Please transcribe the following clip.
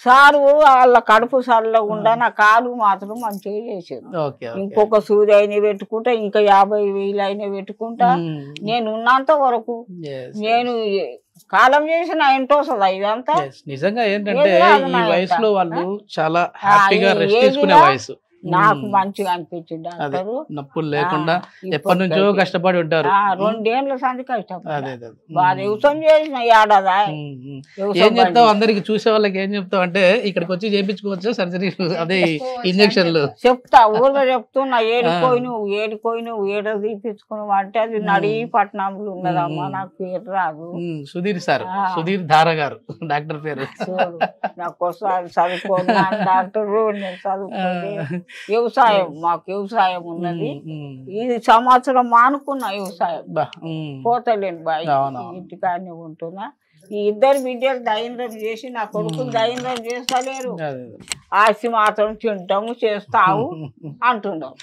Sir వాళ్ళ కడుపు చల్లకుండా నా కాలు మాత్రం మంచిగా చేసారు. ఇంకొక సూది అయినా పెట్టుకుంటా, ఇంకా 50,000 అయినా పెట్టుకుంటా. నేను ఉన్నంత వరకు నేను కాలం చేసిన ఏంటో వస్తుంది ఇదంతా. నిజంగా ఏంటంటే ఈ వయసులో వాళ్ళు చాలా హ్యాపీగా రెస్ట్ తీసుకునే వయసు. నాకు మంచిగా అనిపించింది. అంటారు నొప్పులు లేకుండా ఎప్పటి నుంచో కష్టపడి ఉంటారు. 2 ఏళ్ళ సంది కష్టపడి వ్యవసాయం చేసిన ఏడాది. ఏం చెప్తావు అందరికి చూసే వాళ్ళకి ఏం చెప్తావు అంటే ఇక్కడికి వచ్చి చేయించుకోవచ్చు సర్జరీ, అదే ఇంజక్షన్లు చెప్తా. ఊళ్ళో చెప్తున్నా ఏడుకోయి ఏడ తీపించుకున్నావు అంటే అది నడి పట్టణంలో ఉన్నదమ్మా, నాకు పేరు రాదు. సుధీర్ సార్, సుధీర్ ధార గారు డాక్టర్ పేరు. నాకు చదువుకోను డాక్టర్, నేను చదువుకోండి. వ్యవసాయం మాకు వ్యవసాయం ఉన్నది. ఇది సంవత్సరం మానుకున్నా వ్యవసాయం, పోతలేను బాయ్, ఇంటికాడనే ఉంటున్నా. ఈ 2 బిడ్డలు దైన్యం చేసి నా కొడుకులు దైన్యం చేస్తలేరు. ఆస్తి మాత్రం తింటాము చేస్తావు అంటున్నావు.